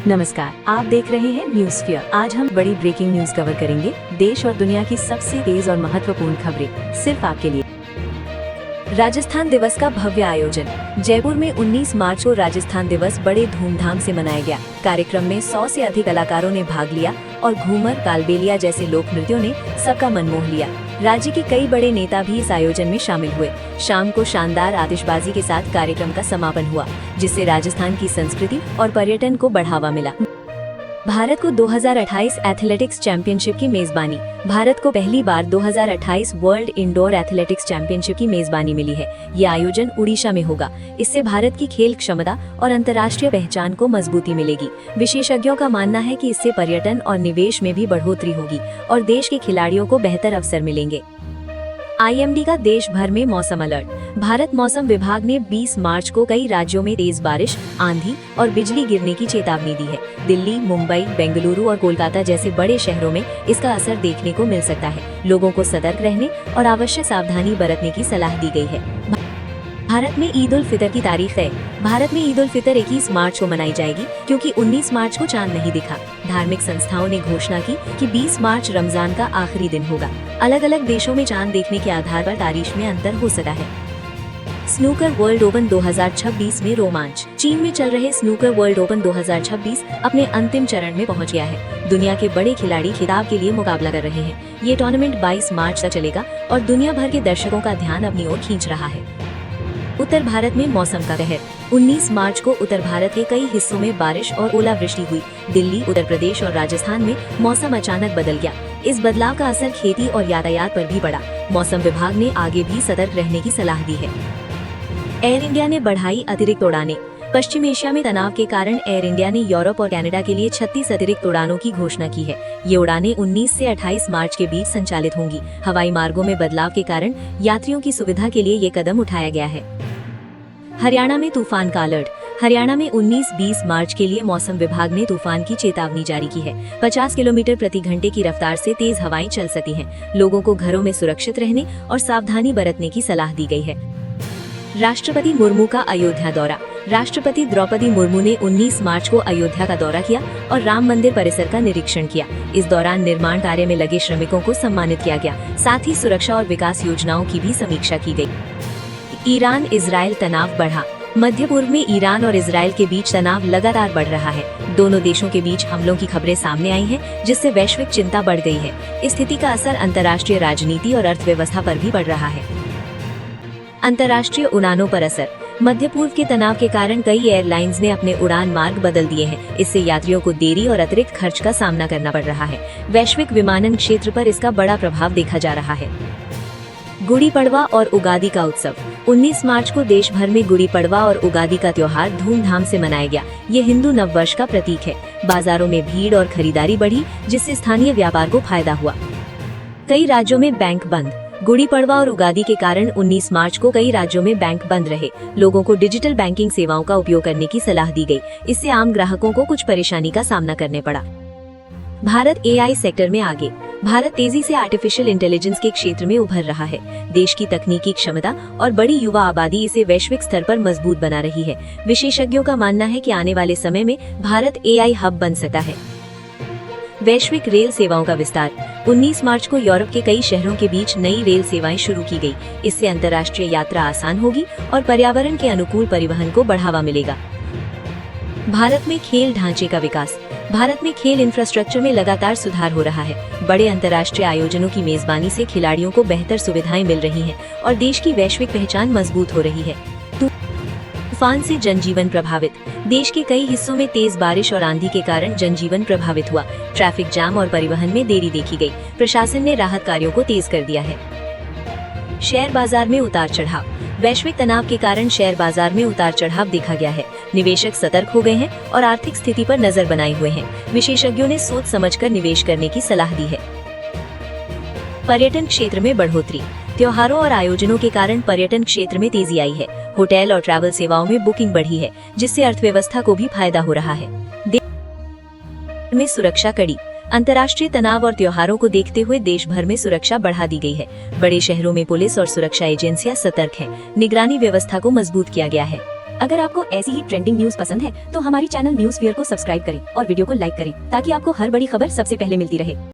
नमस्कार, आप देख रहे हैं न्यूज स्फीयर। आज हम बड़ी ब्रेकिंग न्यूज कवर करेंगे। देश और दुनिया की सबसे तेज और महत्वपूर्ण खबरें सिर्फ आपके लिए। राजस्थान दिवस का भव्य आयोजन। जयपुर में 19 मार्च को राजस्थान दिवस बड़े धूमधाम से मनाया गया। कार्यक्रम में 100 से अधिक कलाकारों ने भाग लिया और घूमर, कालबेलिया जैसे लोक नृत्यों ने सबका मन मोह लिया। राज्य के कई बड़े नेता भी इस आयोजन में शामिल हुए। शाम को शानदार आतिशबाजी के साथ कार्यक्रम का समापन हुआ, जिससे राजस्थान की संस्कृति और पर्यटन को बढ़ावा मिला। भारत को 2028 एथलेटिक्स चैंपियनशिप की मेजबानी। भारत को पहली बार 2028 वर्ल्ड इंडोर एथलेटिक्स चैंपियनशिप की मेजबानी मिली है। ये आयोजन उड़ीसा में होगा। इससे भारत की खेल क्षमता और अंतर्राष्ट्रीय पहचान को मजबूती मिलेगी। विशेषज्ञों का मानना है कि इससे पर्यटन और निवेश में भी बढ़ोतरी होगी और देश के खिलाड़ियों को बेहतर अवसर मिलेंगे। IMD का देश भर में मौसम अलर्ट। भारत मौसम विभाग ने 20 मार्च को कई राज्यों में तेज बारिश, आंधी और बिजली गिरने की चेतावनी दी है। दिल्ली, मुंबई, बेंगलुरु और कोलकाता जैसे बड़े शहरों में इसका असर देखने को मिल सकता है। लोगों को सतर्क रहने और आवश्यक सावधानी बरतने की सलाह दी गई है। भारत में ईद उल फितर की तारीख है। भारत में ईद उल फितर 21 मार्च को मनाई जाएगी, क्योंकि 19 मार्च को चांद नहीं दिखा। धार्मिक संस्थाओं ने घोषणा की कि 20 मार्च रमजान का आखिरी दिन होगा। अलग अलग देशों में चांद देखने के आधार पर तारीख में अंतर हो सकता है। स्नूकर वर्ल्ड ओपन 2026 में रोमांच। चीन में चल रहे स्नूकर वर्ल्ड ओपन 2026 अपने अंतिम चरण में पहुंच गया है। दुनिया के बड़े खिलाड़ी खिताब के लिए मुकाबला कर रहे हैं। ये टूर्नामेंट 22 मार्च तक चलेगा और दुनिया भर के दर्शकों का ध्यान अपनी ओर खींच रहा है। उत्तर भारत में मौसम का कहर। 19 मार्च को उत्तर भारत के कई हिस्सों में बारिश और ओलावृष्टि हुई। दिल्ली, उत्तर प्रदेश और राजस्थान में मौसम अचानक बदल गया। इस बदलाव का असर खेती और यातायात पर भी पड़ा। मौसम विभाग ने आगे भी सतर्क रहने की सलाह दी है। एयर इंडिया ने बढ़ाई अतिरिक्त उड़ानें। पश्चिम एशिया में तनाव के कारण एयर इंडिया ने यूरोप और कनाडा के लिए 36 अतिरिक्त उड़ानों की घोषणा की है। ये उड़ानें 19 से 28 मार्च के बीच संचालित होंगी। हवाई मार्गों में बदलाव के कारण यात्रियों की सुविधा के लिए ये कदम उठाया गया है। हरियाणा में तूफान का अलर्ट। हरियाणा में 19-20 मार्च के लिए मौसम विभाग ने तूफान की चेतावनी जारी की है। 50 किलोमीटर प्रति घंटे की रफ्तार से तेज हवाएं चल सकती हैं। लोगों को घरों में सुरक्षित रहने और सावधानी बरतने की सलाह दी गई है। राष्ट्रपति मुर्मू का अयोध्या दौरा। राष्ट्रपति द्रौपदी मुर्मू ने 19 मार्च को अयोध्या का दौरा किया और राम मंदिर परिसर का निरीक्षण किया। इस दौरान निर्माण कार्य में लगे श्रमिकों को सम्मानित किया गया। साथ ही सुरक्षा और विकास योजनाओं की भी समीक्षा की गई। ईरान इजराइल तनाव बढ़ा। मध्य पूर्व में ईरान और इजराइल के बीच तनाव लगातार बढ़ रहा है। दोनों देशों के बीच हमलों की खबरें सामने आई हैं, जिससे वैश्विक चिंता बढ़ गई है। इस स्थिति का असर अंतर्राष्ट्रीय राजनीति और अर्थव्यवस्था पर भी बढ़ रहा है। अंतर्राष्ट्रीय उड़ानों पर असर। मध्य पूर्व के तनाव के कारण कई एयरलाइंस ने अपने उड़ान मार्ग बदल दिए हैं। इससे यात्रियों को देरी और अतिरिक्त खर्च का सामना करना पड़ रहा है। वैश्विक विमानन क्षेत्र पर इसका बड़ा प्रभाव देखा जा रहा है। गुड़ी पड़वा और उगादी का उत्सव। 19 मार्च को देश भर में गुड़ी पड़वा और उगादी का त्योहार धूमधाम से मनाया गया। ये हिंदू नववर्ष का प्रतीक है। बाजारों में भीड़ और खरीदारी बढ़ी, जिससे स्थानीय व्यापार को फायदा हुआ। कई राज्यों में बैंक बंद। गुड़ी पड़वा और उगादी के कारण 19 मार्च को कई राज्यों में बैंक बंद रहे। लोगों को डिजिटल बैंकिंग सेवाओं का उपयोग करने की सलाह दी गई। इससे आम ग्राहकों को कुछ परेशानी का सामना करने पड़ा। भारत AI सेक्टर में आगे। भारत तेजी से आर्टिफिशियल इंटेलिजेंस के क्षेत्र में उभर रहा है। देश की तकनीकी क्षमता और बड़ी युवा आबादी इसे वैश्विक स्तर पर मजबूत बना रही है। विशेषज्ञों का मानना है कि आने वाले समय में भारत AI हब बन सकता है। वैश्विक रेल सेवाओं का विस्तार। 19 मार्च को यूरोप के कई शहरों के बीच नई रेल सेवाएं शुरू की गई। इससे अंतर्राष्ट्रीय यात्रा आसान होगी और पर्यावरण के अनुकूल परिवहन को बढ़ावा मिलेगा। भारत में खेल ढांचे का विकास। भारत में खेल इंफ्रास्ट्रक्चर में लगातार सुधार हो रहा है। बड़े अंतर्राष्ट्रीय आयोजनों की मेजबानी से खिलाड़ियों को बेहतर सुविधाएं मिल रही हैं और देश की वैश्विक पहचान मजबूत हो रही है। तूफान से जनजीवन प्रभावित। देश के कई हिस्सों में तेज बारिश और आंधी के कारण जनजीवन प्रभावित हुआ। ट्रैफिक जाम और परिवहन में देरी देखी गई। प्रशासन ने राहत कार्यों को तेज कर दिया है। शेयर बाजार में उतार चढ़ाव। वैश्विक तनाव के कारण शेयर बाजार में उतार चढ़ाव देखा गया है। निवेशक सतर्क हो गए हैं और आर्थिक स्थिति पर नजर बनाए हुए हैं। विशेषज्ञों ने सोच समझकर निवेश करने की सलाह दी है। पर्यटन क्षेत्र में बढ़ोतरी। त्योहारों और आयोजनों के कारण पर्यटन क्षेत्र में तेजी आई है। होटल और ट्रैवल सेवाओं में बुकिंग बढ़ी है, जिससे अर्थव्यवस्था को भी फायदा हो रहा है। देश में सुरक्षा कड़ी। अंतर्राष्ट्रीय तनाव और त्योहारों को देखते हुए देश भर में सुरक्षा बढ़ा दी गई है। बड़े शहरों में पुलिस और सुरक्षा एजेंसियां सतर्क हैं। निगरानी व्यवस्था को मजबूत किया गया है। अगर आपको ऐसी ही ट्रेंडिंग न्यूज पसंद है तो हमारी चैनल न्यूज़ फेयर को सब्सक्राइब करें और वीडियो को लाइक करें ताकि आपको हर बड़ी खबर सबसे पहले मिलती रहे।